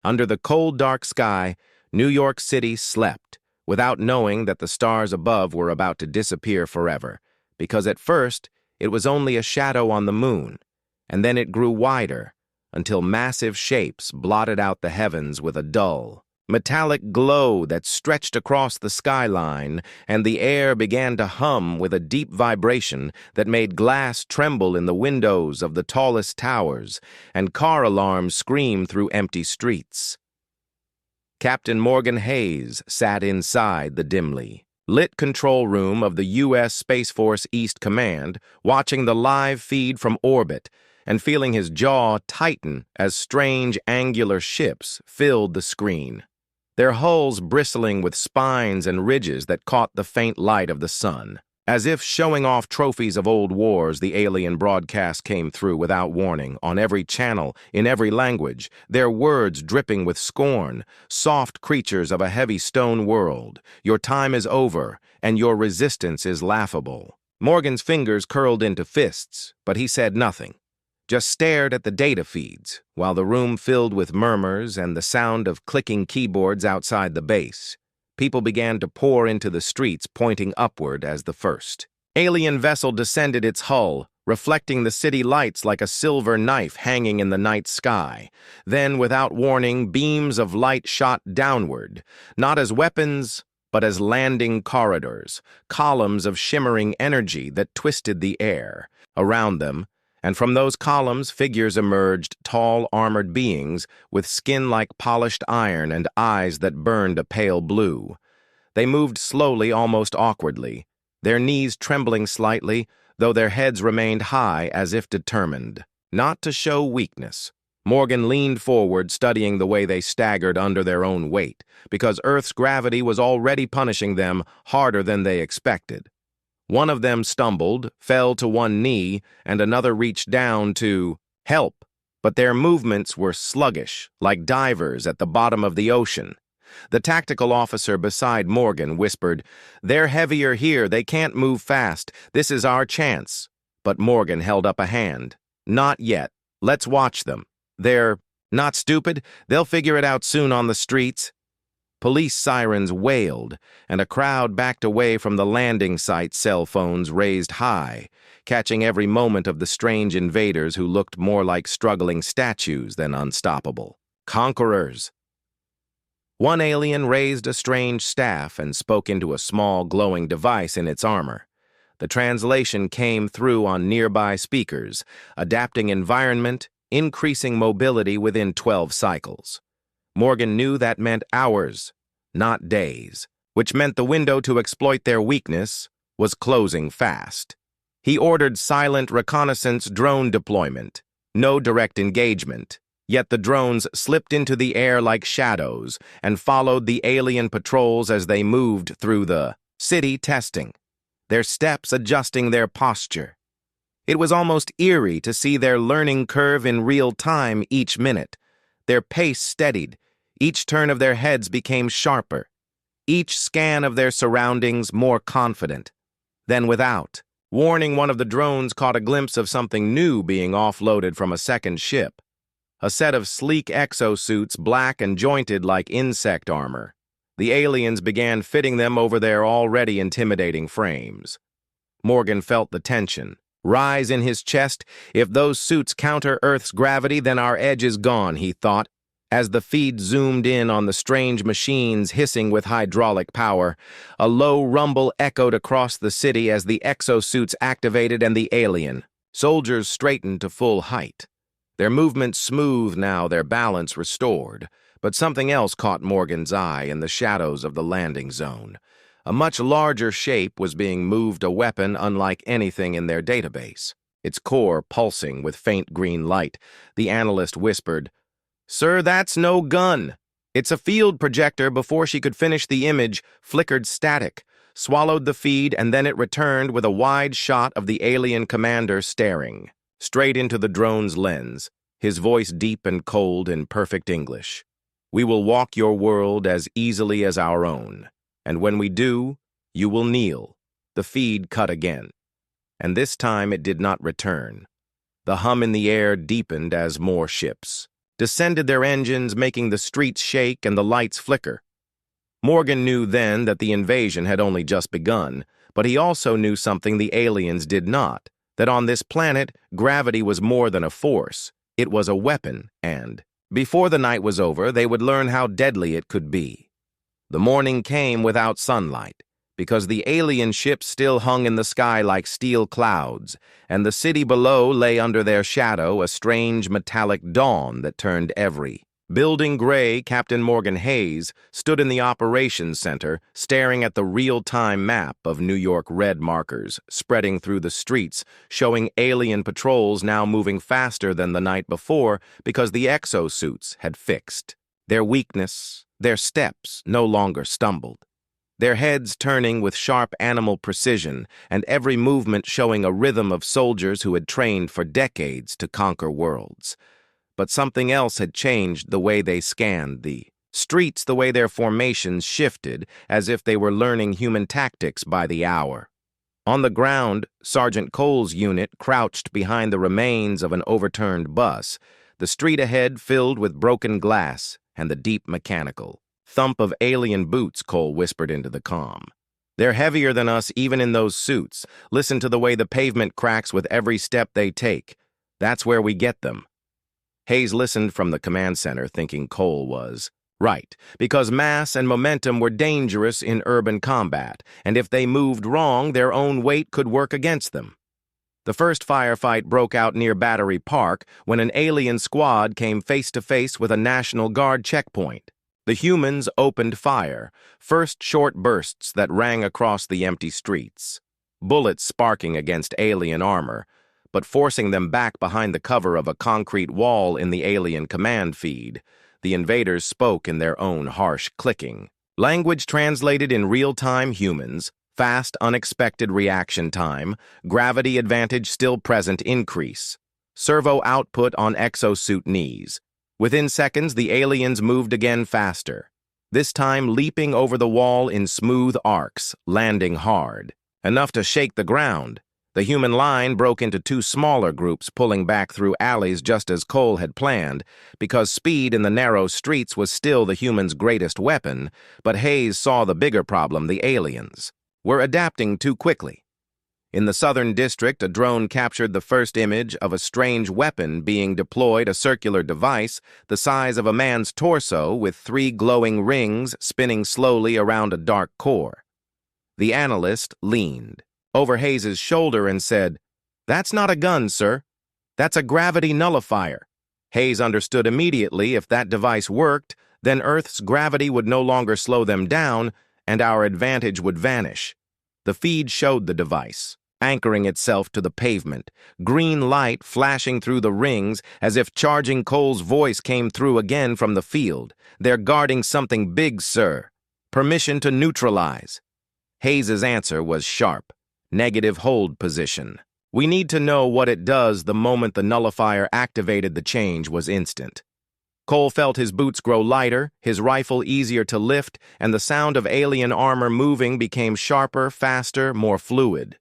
Under the cold, dark sky, New York City slept, without knowing that the stars above were about to disappear forever, because at first it was only a shadow on the moon, and then it grew wider, until massive shapes blotted out the heavens with a dull, metallic glow that stretched across the skyline, and the air began to hum with a deep vibration that made glass tremble in the windows of the tallest towers, and car alarms scream through empty streets. Captain Morgan Hayes sat inside the dimly lit control room of the U.S. Space Force East Command, watching the live feed from orbit and feeling his jaw tighten as strange angular ships filled the screen, their hulls bristling with spines and ridges that caught the faint light of the sun. As if showing off trophies of old wars, the alien broadcast came through without warning, on every channel, in every language, their words dripping with scorn. Soft creatures of a heavy stone world, your time is over, and your resistance is laughable. Morgan's fingers curled into fists, but he said nothing, just stared at the data feeds, while the room filled with murmurs and the sound of clicking keyboards outside the base. People began to pour into the streets, pointing upward as the first alien vessel descended its hull, reflecting the city lights like a silver knife hanging in the night sky. Then, without warning, beams of light shot downward, not as weapons, but as landing corridors, columns of shimmering energy that twisted the air around them. And from those columns, figures emerged, tall, armored beings with skin like polished iron and eyes that burned a pale blue. They moved slowly, almost awkwardly, their knees trembling slightly, though their heads remained high as if determined not to show weakness. Morgan leaned forward, studying the way they staggered under their own weight, because Earth's gravity was already punishing them harder than they expected. One of them stumbled, fell to one knee, and another reached down to help, but their movements were sluggish, like divers at the bottom of the ocean. The tactical officer beside Morgan whispered, "They're heavier here, they can't move fast, this is our chance." But Morgan held up a hand. "Not yet, let's watch them. They're not stupid, they'll figure it out soon on the streets." Police sirens wailed, and a crowd backed away from the landing site, cell phones raised high, catching every moment of the strange invaders who looked more like struggling statues than unstoppable conquerors. One alien raised a strange staff and spoke into a small glowing device in its armor. The translation came through on nearby speakers, adapting environment, increasing mobility within 12 cycles. Morgan knew that meant hours, not days, which meant the window to exploit their weakness was closing fast. He ordered silent reconnaissance drone deployment, no direct engagement, yet the drones slipped into the air like shadows and followed the alien patrols as they moved through the city, testing their steps, adjusting their posture. It was almost eerie to see their learning curve in real time each minute. Their pace steadied, each turn of their heads became sharper, each scan of their surroundings more confident. Then without warning, one of the drones caught a glimpse of something new being offloaded from a second ship. A set of sleek exosuits, black and jointed like insect armor. The aliens began fitting them over their already intimidating frames. Morgan felt the tension rise in his chest. If those suits counter Earth's gravity, then our edge is gone, he thought, as the feed zoomed in on the strange machines hissing with hydraulic power. A low rumble echoed across the city as the exosuits activated and the alien soldiers straightened to full height. Their movements smooth now, their balance restored. But something else caught Morgan's eye in the shadows of the landing zone. A much larger shape was being moved, a weapon unlike anything in their database, its core pulsing with faint green light. The analyst whispered, "Sir, that's no gun. It's a field projector." Before she could finish, the image flickered static, swallowed the feed, and then it returned with a wide shot of the alien commander staring straight into the drone's lens, his voice deep and cold in perfect English. "We will walk your world as easily as our own. And when we do, you will kneel." The feed cut again, and this time it did not return. The hum in the air deepened as more ships descended their engines, making the streets shake and the lights flicker. Morgan knew then that the invasion had only just begun, but he also knew something the aliens did not, that on this planet, gravity was more than a force. It was a weapon, and, before the night was over, they would learn how deadly it could be. The morning came without sunlight, because the alien ships still hung in the sky like steel clouds, and the city below lay under their shadow, a strange metallic dawn that turned every. Building Gray, Captain Morgan Hayes, stood in the operations center, staring at the real-time map of New York red markers spreading through the streets, showing alien patrols now moving faster than the night before because the exosuits had fixed. Their weakness, their steps no longer stumbled. Their heads turning with sharp animal precision, and every movement showing a rhythm of soldiers who had trained for decades to conquer worlds. But something else had changed the way they scanned the streets, the way their formations shifted, as if they were learning human tactics by the hour. On the ground, Sergeant Cole's unit crouched behind the remains of an overturned bus, the street ahead filled with broken glass and the deep mechanical thump of alien boots, Cole whispered into the comm. They're heavier than us even in those suits. Listen to the way the pavement cracks with every step they take. That's where we get them. Hayes listened from the command center, thinking Cole was right, because mass and momentum were dangerous in urban combat, and if they moved wrong, their own weight could work against them. The first firefight broke out near Battery Park when an alien squad came face-to-face with a National Guard checkpoint. The humans opened fire, first short bursts that rang across the empty streets, bullets sparking against alien armor, but forcing them back behind the cover of a concrete wall in the alien command feed. The invaders spoke in their own harsh clicking. Language translated in real-time humans, fast, unexpected reaction time, gravity advantage still present increase, servo output on exosuit knees. Within seconds, the aliens moved again faster, this time leaping over the wall in smooth arcs, landing hard, enough to shake the ground. The human line broke into two smaller groups, pulling back through alleys just as Cole had planned, because speed in the narrow streets was still the humans' greatest weapon, but Hayes saw the bigger problem: the aliens were adapting too quickly. In the southern district, a drone captured the first image of a strange weapon being deployed, a circular device the size of a man's torso with 3 glowing rings spinning slowly around a dark core. The analyst leaned over Hayes's shoulder and said, "That's not a gun, sir. That's a gravity nullifier." Hayes understood immediately. If that device worked, then Earth's gravity would no longer slow them down, and our advantage would vanish. The feed showed the device, anchoring itself to the pavement, green light flashing through the rings as if charging. Cole's voice came through again from the field. "They're guarding something big, sir. Permission to neutralize." Hayes's answer was sharp. "Negative hold position. We need to know what it does." The moment the nullifier activated, the change was instant. Cole felt his boots grow lighter, his rifle easier to lift, and the sound of alien armor moving became sharper, faster, more fluid.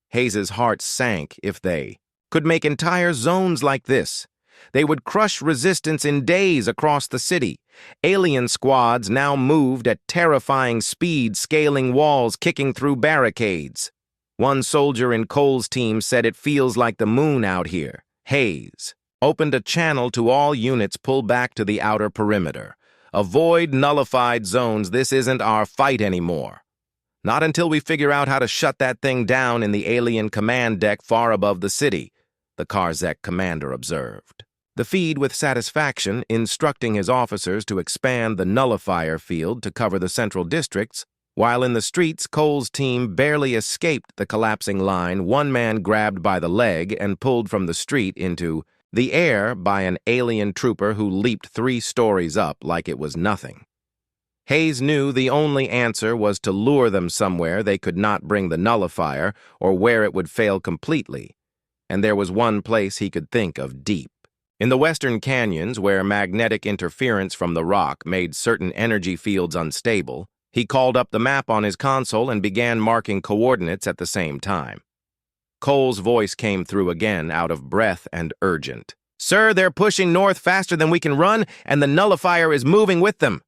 Hayes's heart sank. If they could make entire zones like this, they would crush resistance in days across the city. Alien squads now moved at terrifying speed, scaling walls, kicking through barricades. One soldier in Cole's team said, "It feels like the moon out here." Hayes opened a channel to all units: pull back to the outer perimeter. Avoid nullified zones. This isn't our fight anymore. Not until we figure out how to shut that thing down. In the alien command deck far above the city, the Karzek commander observed the feed with satisfaction, instructing his officers to expand the nullifier field to cover the central districts. While in the streets, Cole's team barely escaped the collapsing line. One man grabbed by the leg and pulled from the street into the air by an alien trooper who leaped 3 stories up like it was nothing. Hayes knew the only answer was to lure them somewhere they could not bring the nullifier, or where it would fail completely. And there was one place he could think of: deep in the western canyons, where magnetic interference from the rock made certain energy fields unstable. He called up the map on his console and began marking coordinates at the same time. Cole's voice came through again, out of breath and urgent. Sir, they're pushing north faster than we can run, and the nullifier is moving with them.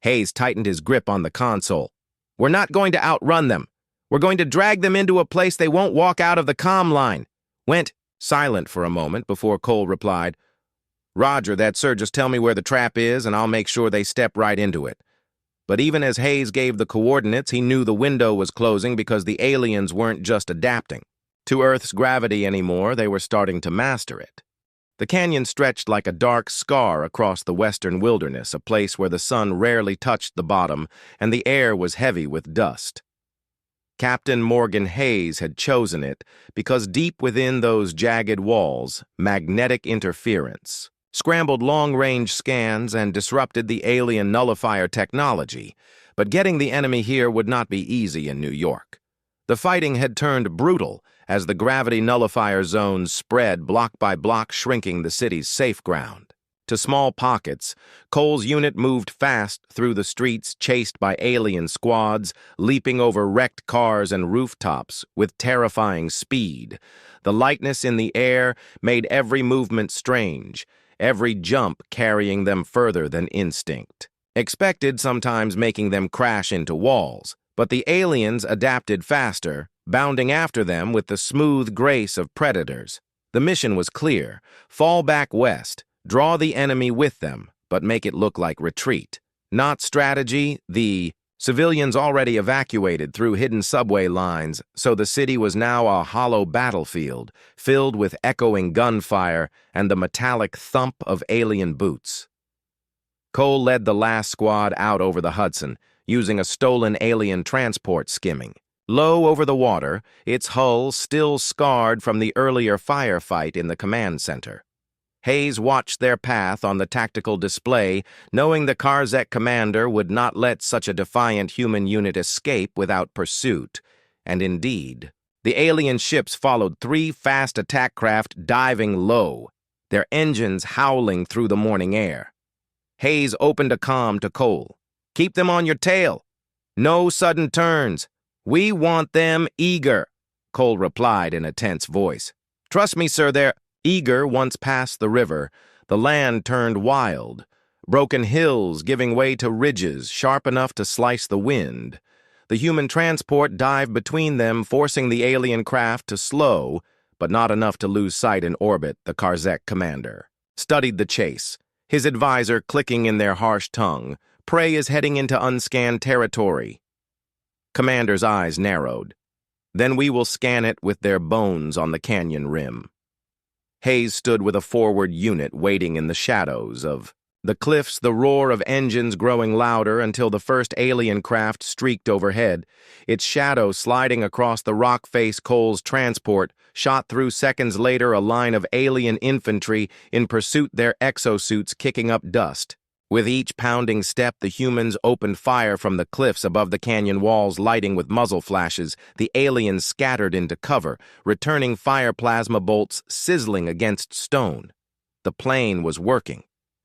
Hayes tightened his grip on the console. We're not going to outrun them. We're going to drag them into a place they won't walk out of the comm line. Went silent for a moment before Cole replied, Roger that, sir. Just tell me where the trap is, and I'll make sure they step right into it. But even as Hayes gave the coordinates, he knew the window was closing because the aliens weren't just adapting to Earth's gravity anymore, they were starting to master it. The canyon stretched like a dark scar across the western wilderness, a place where the sun rarely touched the bottom and the air was heavy with dust. Captain Morgan Hayes had chosen it because deep within those jagged walls, magnetic interference scrambled long-range scans and disrupted the alien nullifier technology, but getting the enemy here would not be easy in New York. The fighting had turned brutal as the gravity nullifier zones spread block by block, shrinking the city's safe ground to small pockets. Cole's unit moved fast through the streets, chased by alien squads, leaping over wrecked cars and rooftops with terrifying speed. The lightness in the air made every movement strange, every jump carrying them further than instinct. Expected, sometimes making them crash into walls, but the aliens adapted faster, bounding after them with the smooth grace of predators. The mission was clear: fall back west, draw the enemy with them, but make it look like retreat. Not strategy. The civilians already evacuated through hidden subway lines, so the city was now a hollow battlefield, filled with echoing gunfire and the metallic thump of alien boots. Cole led the last squad out over the Hudson, using a stolen alien transport skimming. Low over the water, its hull still scarred from the earlier firefight in the command center. Hayes watched their path on the tactical display, knowing the Karzek commander would not let such a defiant human unit escape without pursuit. And indeed, the alien ships followed 3 fast attack craft diving low, their engines howling through the morning air. Hayes opened a comm to Cole. Keep them on your tail. No sudden turns. We want them eager, Cole replied in a tense voice. Trust me, sir, they're eager. Once past the river, the land turned wild, broken hills giving way to ridges sharp enough to slice the wind. The human transport dived between them, forcing the alien craft to slow, but not enough to lose sight in orbit. The Karzek commander studied the chase, his advisor clicking in their harsh tongue. Prey is heading into unscanned territory. Commander's eyes narrowed. Then we will scan it with their bones on the canyon rim. Hayes stood with a forward unit waiting in the shadows of the cliffs, the roar of engines growing louder until the first alien craft streaked overhead, its shadow sliding across the rock face. Cole's transport shot through. Seconds later, a line of alien infantry in pursuit, their exosuits kicking up dust. With each pounding step, the humans opened fire from the cliffs above the canyon walls, lighting with muzzle flashes. The aliens scattered into cover, returning fire plasma bolts sizzling against stone. The plane was working.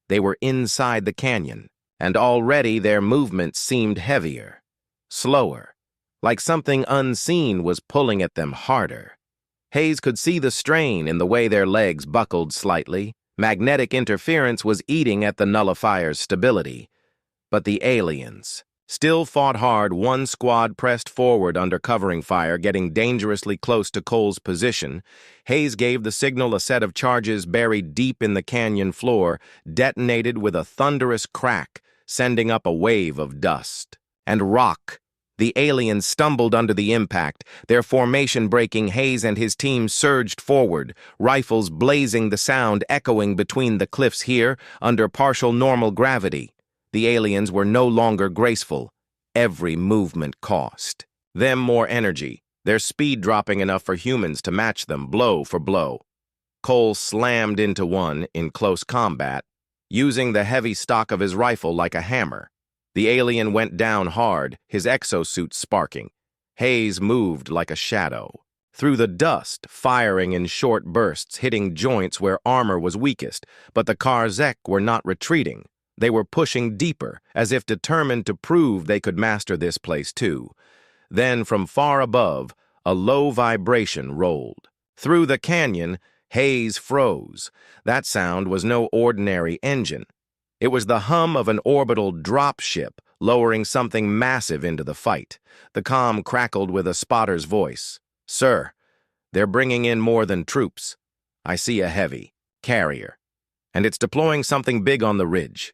They were inside the canyon, and already their movements seemed heavier, slower, like something unseen was pulling at them harder. Hayes could see the strain in the way their legs buckled slightly. Magnetic interference was eating at the nullifier's stability. But the aliens still fought hard. One squad pressed forward under covering fire, getting dangerously close to Cole's position. Hayes gave the signal. A set of charges buried deep in the canyon floor detonated with a thunderous crack, sending up a wave of dust and rock. The aliens stumbled under the impact, their formation breaking. Hayes and his team surged forward, rifles blazing, the sound echoing between the cliffs here under partial normal gravity. The aliens were no longer graceful. Every movement cost them more energy, their speed dropping enough for humans to match them blow for blow. Cole slammed into one in close combat, using the heavy stock of his rifle like a hammer. The alien went down hard, his exosuit sparking. Hayes moved like a shadow through the dust, firing in short bursts, hitting joints where armor was weakest. But the Karzek were not retreating. They were pushing deeper, as if determined to prove they could master this place too. Then, from far above, a low vibration rolled. Through the canyon, Hayes froze. That sound was no ordinary engine. It was the hum of an orbital drop ship lowering something massive into the fight. The comm crackled with a spotter's voice. "Sir, they're bringing in more than troops. I see a heavy carrier, and it's deploying something big on the ridge."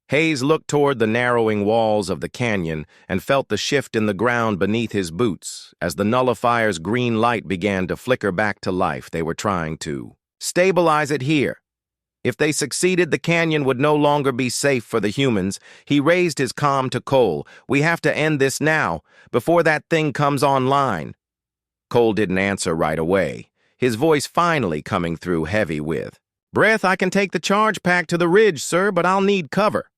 Hayes looked toward the narrowing walls of the canyon and felt the shift in the ground beneath his boots as the nullifier's green light began to flicker back to life. They were trying to stabilize it here. If they succeeded, the canyon would no longer be safe for the humans. He raised his comm to Cole. "We have to end this now, before that thing comes online." Cole didn't answer right away, his voice finally coming through heavy with, "Breath, I can take the charge pack to the ridge, sir, but I'll need cover."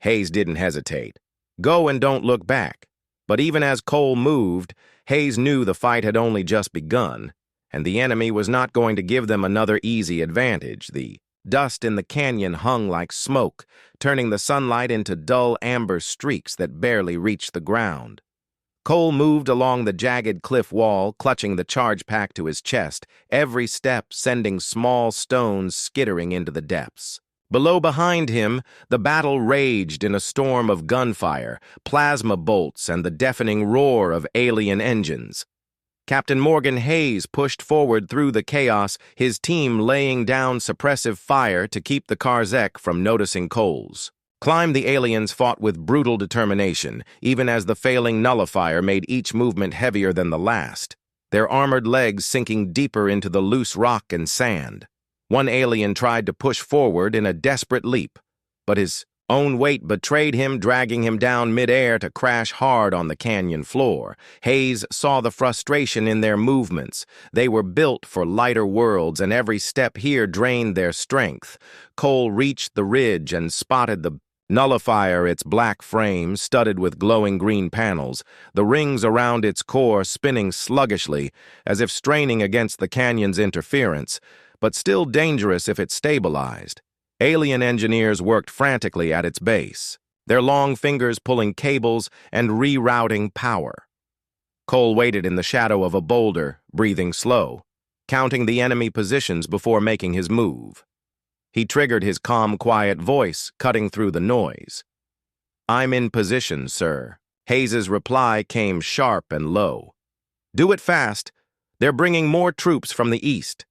Hayes didn't hesitate. "Go and don't look back." But even as Cole moved, Hayes knew the fight had only just begun, and the enemy was not going to give them another easy advantage. The dust in the canyon hung like smoke, turning the sunlight into dull amber streaks that barely reached the ground. Cole moved along the jagged cliff wall, clutching the charge pack to his chest, every step sending small stones skittering into the depths. Below behind him, the battle raged in a storm of gunfire, plasma bolts, and the deafening roar of alien engines. Captain Morgan Hayes pushed forward through the chaos, his team laying down suppressive fire to keep the Karzek from noticing Cole's climb. The aliens fought with brutal determination, even as the failing nullifier made each movement heavier than the last, their armored legs sinking deeper into the loose rock and sand. One alien tried to push forward in a desperate leap, but his own weight betrayed him, dragging him down midair to crash hard on the canyon floor. Hayes saw the frustration in their movements. They were built for lighter worlds, and every step here drained their strength. Cole reached the ridge and spotted the nullifier, its black frame studded with glowing green panels, the rings around its core spinning sluggishly, as if straining against the canyon's interference, but still dangerous if it stabilized. Alien engineers worked frantically at its base, their long fingers pulling cables and rerouting power. Cole waited in the shadow of a boulder, breathing slow, counting the enemy positions before making his move. He triggered his calm, quiet voice, cutting through the noise. "I'm in position, sir." Hayes's reply came sharp and low. "Do it fast. They're bringing more troops from the east."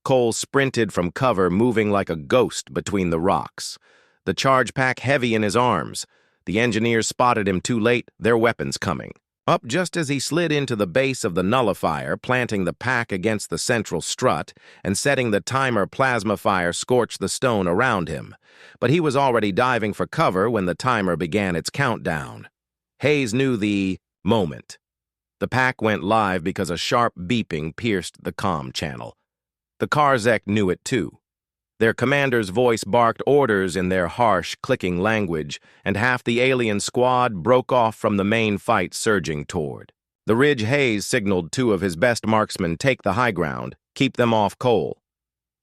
Cole sprinted from cover, moving like a ghost between the rocks, the charge pack heavy in his arms. The engineers spotted him too late, their weapons coming up just as he slid into the base of the nullifier, planting the pack against the central strut and setting the timer. Plasma fire scorched the stone around him, but he was already diving for cover when the timer began its countdown. Hayes knew the moment. The pack went live because a sharp beeping pierced the comm channel. The Karzek knew it too. Their commander's voice barked orders in their harsh, clicking language, and half the alien squad broke off from the main fight, surging toward the ridge. Hayes signaled two of his best marksmen take the high ground, keep them off Cole.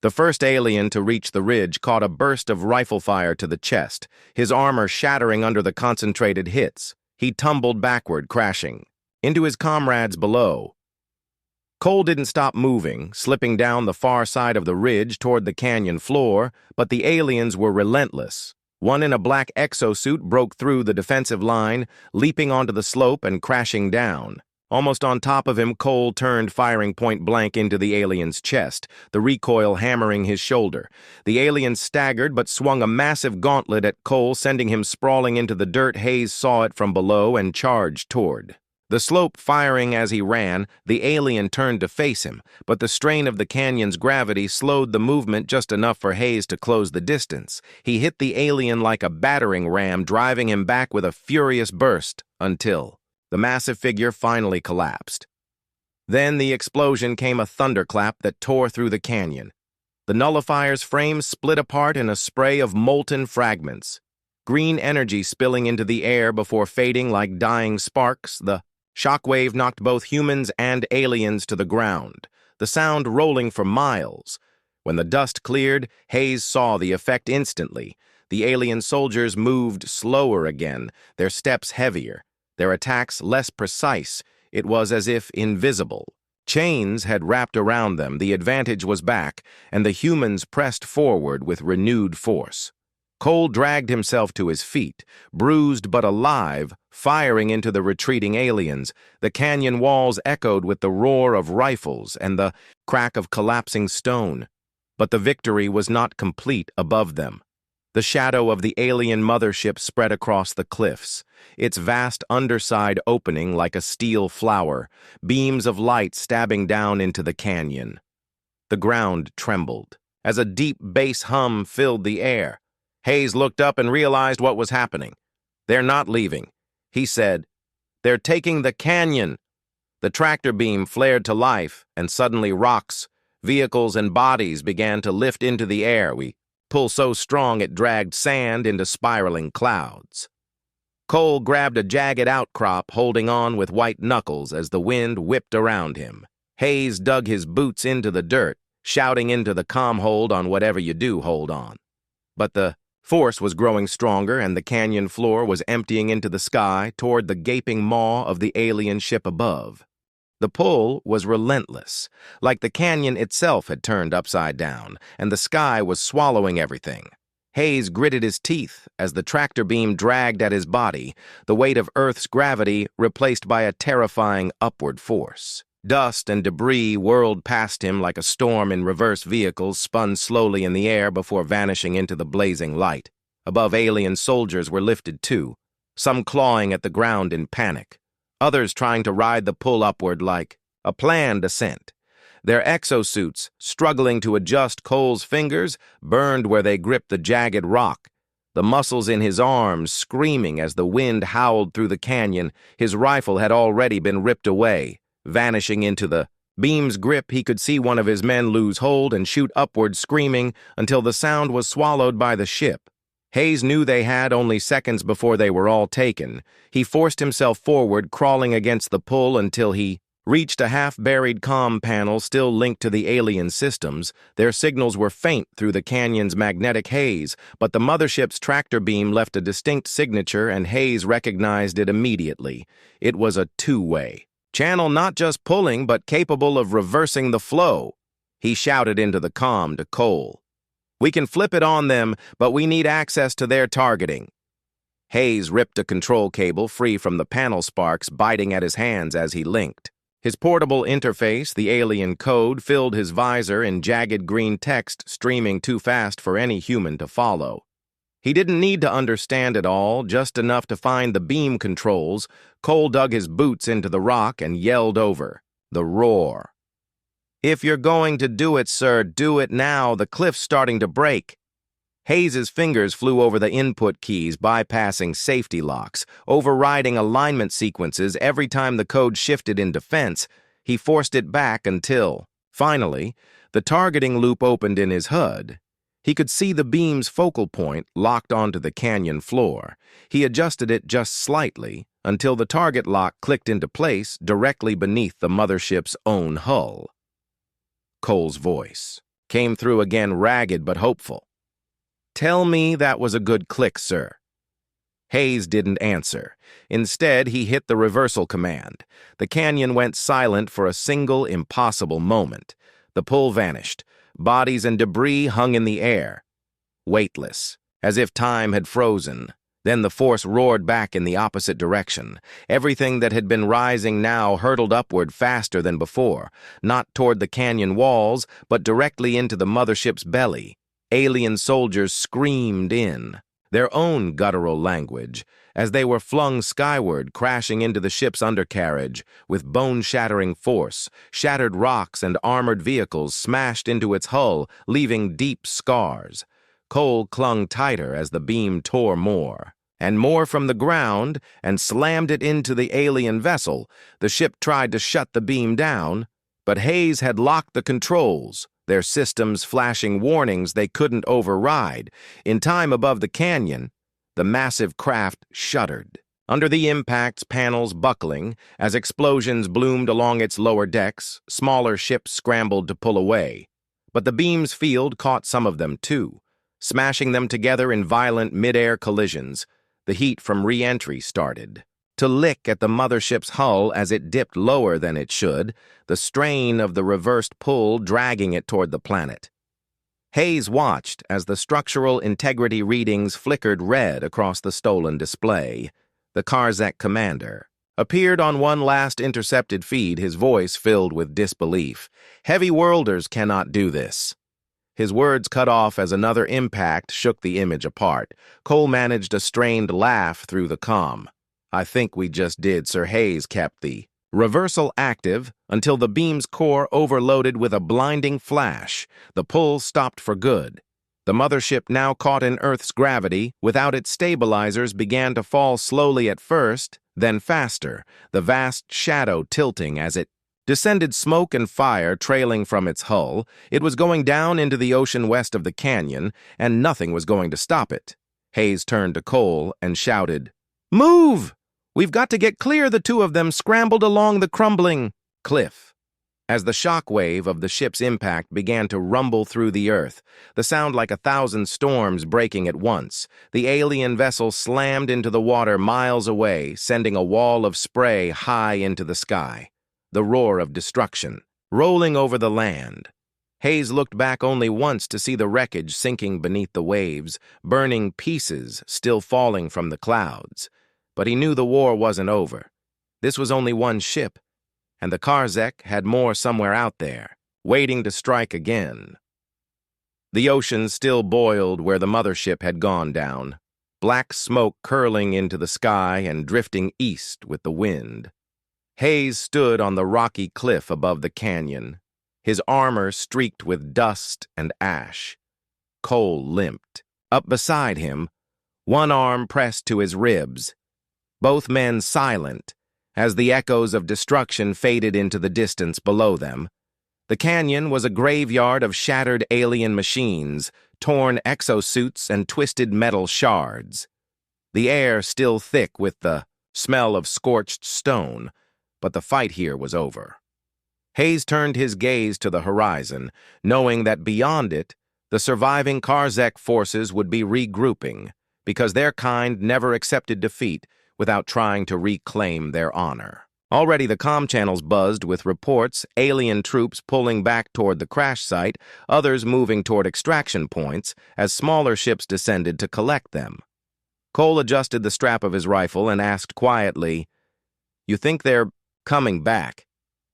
The first alien to reach the ridge caught a burst of rifle fire to the chest, his armor shattering under the concentrated hits. He tumbled backward, crashing into his comrades below. Cole didn't stop moving, slipping down the far side of the ridge toward the canyon floor, but the aliens were relentless. One in a black exosuit broke through the defensive line, leaping onto the slope and crashing down. Almost on top of him, Cole turned, firing point blank into the alien's chest, the recoil hammering his shoulder. The alien staggered but swung a massive gauntlet at Cole, sending him sprawling into the dirt. Hayes saw it from below and charged toward the slope, firing as he ran. The alien turned to face him, but the strain of the canyon's gravity slowed the movement just enough for Hayes to close the distance. He hit the alien like a battering ram, driving him back with a furious burst until the massive figure finally collapsed. Then the explosion came, a thunderclap that tore through the canyon. The nullifier's frame split apart in a spray of molten fragments, green energy spilling into the air before fading like dying sparks. The shockwave knocked both humans and aliens to the ground, the sound rolling for miles. When the dust cleared, Hayes saw the effect instantly. The alien soldiers moved slower again, their steps heavier, their attacks less precise. It was as if invisible, Chains had wrapped around them, the advantage was back, and the humans pressed forward with renewed force. Cole dragged himself to his feet, bruised but alive, firing into the retreating aliens. The canyon walls echoed with the roar of rifles and the crack of collapsing stone. But the victory was not complete above them. The shadow of the alien mothership spread across the cliffs, its vast underside opening like a steel flower, beams of light stabbing down into the canyon. The ground trembled, as a deep bass hum filled the air. Hayes looked up and realized what was happening. "They're not leaving," he said. "They're taking the canyon." The tractor beam flared to life, and suddenly rocks, vehicles, and bodies began to lift into the air. We pull so strong it dragged sand into spiraling clouds. Cole grabbed a jagged outcrop, holding on with white knuckles as the wind whipped around him. Hayes dug his boots into the dirt, shouting into the "calm hold on whatever you do, hold on." But the force was growing stronger, and the canyon floor was emptying into the sky toward the gaping maw of the alien ship above. The pull was relentless, like the canyon itself had turned upside down, and the sky was swallowing everything. Hayes gritted his teeth as the tractor beam dragged at his body, the weight of Earth's gravity replaced by a terrifying upward force. Dust and debris whirled past him like a storm in reverse vehicles, spun slowly in the air before vanishing into the blazing light. Above, alien soldiers were lifted too, some clawing at the ground in panic, others trying to ride the pull upward like a planned ascent. Their exosuits, struggling to adjust. Cole's fingers burned where they gripped the jagged rock, the muscles in his arms screaming as the wind howled through the canyon. His rifle had already been ripped away. Vanishing into the beam's grip, he could see one of his men lose hold and shoot upward, screaming, until the sound was swallowed by the ship. Hayes knew they had only seconds before they were all taken. He forced himself forward, crawling against the pull until he reached a half-buried comm panel still linked to the alien systems. Their signals were faint through the canyon's magnetic haze, but the mothership's tractor beam left a distinct signature, and Hayes recognized it immediately. It was a two-way channel, not just pulling, but capable of reversing the flow. He shouted into the comm to Cole. "We can flip it on them, but we need access to their targeting." Hayes ripped a control cable free from the panel, sparks biting at his hands as he linked. His portable interface, the alien code, filled his visor in jagged green text streaming too fast for any human to follow. He didn't need to understand it all, just enough to find the beam controls. Cole dug his boots into the rock and yelled over the roar. "If you're going to do it, sir, do it now. The cliff's starting to break." Hayes's fingers flew over the input keys, bypassing safety locks, overriding alignment sequences every time the code shifted in defense. He forced it back until, finally, the targeting loop opened in his HUD. He could see the beam's focal point locked onto the canyon floor. He adjusted it just slightly until the target lock clicked into place directly beneath the mothership's own hull. Cole's voice came through again, ragged but hopeful. "Tell me that was a good click, sir." Hayes didn't answer. Instead, he hit the reversal command. The canyon went silent for a single impossible moment. The pull vanished. Bodies and debris hung in the air, weightless, as if time had frozen. Then the force roared back in the opposite direction. Everything that had been rising now hurtled upward faster than before, not toward the canyon walls, but directly into the mothership's belly. Alien soldiers screamed in their own guttural language as they were flung skyward, crashing into the ship's undercarriage with bone-shattering force. Shattered rocks and armored vehicles smashed into its hull, leaving deep scars. Cole clung tighter as the beam tore more and more from the ground and slammed it into the alien vessel. The ship tried to shut the beam down, but Hayes had locked the controls, their systems flashing warnings they couldn't override. In time above the canyon, the massive craft shuddered. Under the impacts, panels buckling, as explosions bloomed along its lower decks, smaller ships scrambled to pull away. But the beam's field caught some of them too, smashing them together in violent mid-air collisions. The heat from re-entry started. to lick at the mothership's hull as it dipped lower than it should, the strain of the reversed pull dragging it toward the planet. Hayes watched as the structural integrity readings flickered red across the stolen display. The Karzek commander appeared on one last intercepted feed, his voice filled with disbelief. "Heavy worlders cannot do this." His words cut off as another impact shook the image apart. Cole managed a strained laugh through the comm. "I think we just did." Sir Hayes kept the reversal active until the beam's core overloaded with a blinding flash. The pull stopped for good. The mothership, now caught in Earth's gravity, without its stabilizers, began to fall slowly at first, then faster, the vast shadow tilting as it descended, smoke and fire trailing from its hull. It was going down into the ocean west of the canyon, and nothing was going to stop it. Hayes turned to Cole and shouted, "Move! We've got to get clear!" The two of them scrambled along the crumbling cliff. As the shock wave of the ship's impact began to rumble through the earth, the sound like 1,000 storms breaking at once, the alien vessel slammed into the water miles away, sending a wall of spray high into the sky. The roar of destruction, rolling over the land. Hayes looked back only once to see the wreckage sinking beneath the waves, burning pieces still falling from the clouds. But he knew the war wasn't over. This was only one ship, and the Karzek had more somewhere out there, waiting to strike again. The ocean still boiled where the mothership had gone down, black smoke curling into the sky and drifting east with the wind. Hayes stood on the rocky cliff above the canyon, his armor streaked with dust and ash. Cole limped. Up beside him, one arm pressed to his ribs, both men silent as the echoes of destruction faded into the distance below them. The canyon was a graveyard of shattered alien machines, torn exosuits, and twisted metal shards. The air still thick with the smell of scorched stone, but the fight here was over. Hayes turned his gaze to the horizon, knowing that beyond it, the surviving Karzek forces would be regrouping, because their kind never accepted defeat without trying to reclaim their honor. Already the comm channels buzzed with reports, alien troops pulling back toward the crash site, others moving toward extraction points as smaller ships descended to collect them. Cole adjusted the strap of his rifle and asked quietly, "You think they're coming back?"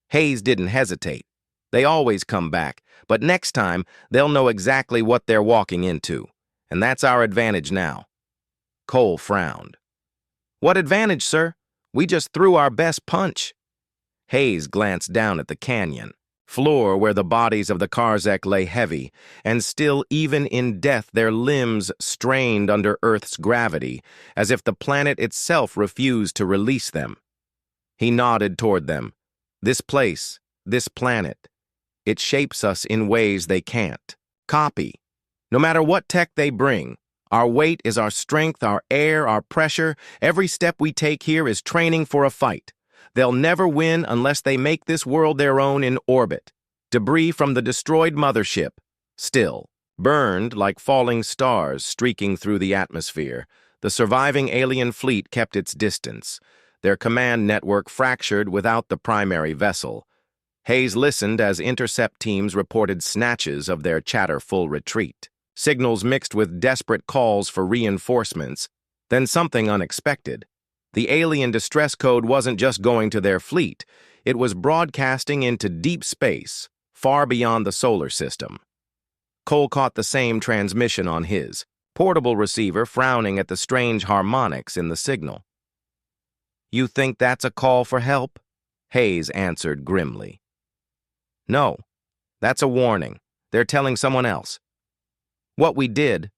Hayes didn't hesitate. "They always come back, but next time they'll know exactly what they're walking into, and that's our advantage now." Cole frowned. "What advantage, sir? We just threw our best punch." Hayes glanced down at the canyon floor where the bodies of the Karzek lay heavy, and still even in death their limbs strained under Earth's gravity, as if the planet itself refused to release them. He nodded toward them. "This place, this planet, it shapes us in ways they can't copy. No matter what tech they bring, our weight is our strength, our air, our pressure. Every step we take here is training for a fight. They'll never win unless they make this world their own in orbit. Debris from the destroyed mothership, still, burned like falling stars streaking through the atmosphere. The surviving alien fleet kept its distance, their command network fractured without the primary vessel. Hayes listened as intercept teams reported snatches of their chatter-full retreat, signals mixed with desperate calls for reinforcements. Then something unexpected. The alien distress code wasn't just going to their fleet, it was broadcasting into deep space, far beyond the solar system. Cole caught the same transmission on his portable receiver, frowning at the strange harmonics in the signal. "You think that's a call for help?" Hayes answered grimly. "No, that's a warning. They're telling someone else." "What we did."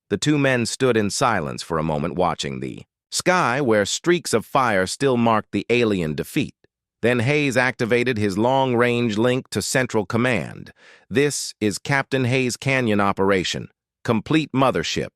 The two men stood in silence for a moment, watching the sky where streaks of fire still marked the alien defeat. Then Hayes activated his long-range link to Central Command. "This is Captain Hayes' Canyon operation. Complete mothership.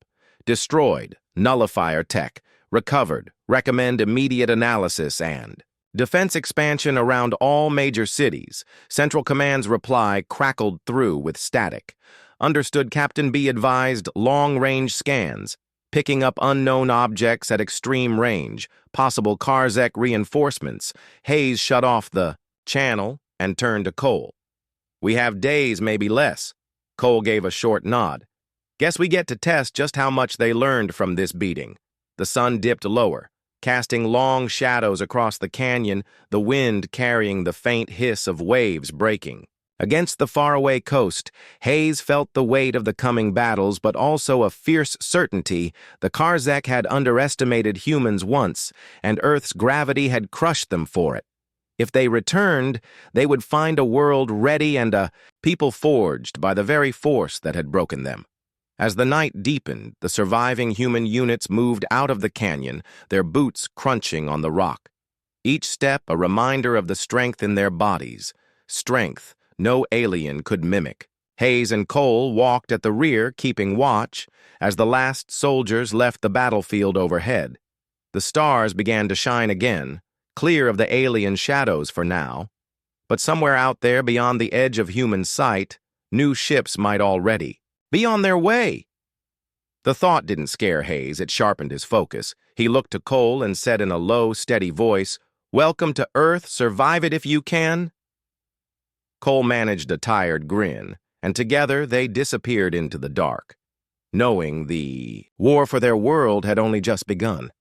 Destroyed. Nullifier tech. Recovered. Recommend immediate analysis and defense expansion around all major cities." Central Command's reply crackled through with static. "Understood, Captain. Be advised, long-range scans picking up unknown objects at extreme range, possible Karzek reinforcements. Hayes shut off the channel and turned to Cole. "We have days, maybe less." Cole gave a short nod. "Guess we get to test just how much they learned from this beating." The sun dipped lower, casting long shadows across the canyon, the wind carrying the faint hiss of waves breaking. Against the faraway coast, Hayes felt the weight of the coming battles, but also a fierce certainty the Karzek had underestimated humans once, and Earth's gravity had crushed them for it. If they returned, they would find a world ready and a people forged by the very force that had broken them. As the night deepened, the surviving human units moved out of the canyon, their boots crunching on the rock. Each step a reminder of the strength in their bodies, strength no alien could mimic. Hayes and Cole walked at the rear, keeping watch, as the last soldiers left the battlefield overhead. The stars began to shine again, clear of the alien shadows for now. But somewhere out there beyond the edge of human sight, new ships might already be on their way. The thought didn't scare Hayes, it sharpened his focus. He looked to Cole and said in a low, steady voice, "Welcome to Earth, survive it if you can." Cole managed a tired grin, and together they disappeared into the dark, knowing the war for their world had only just begun.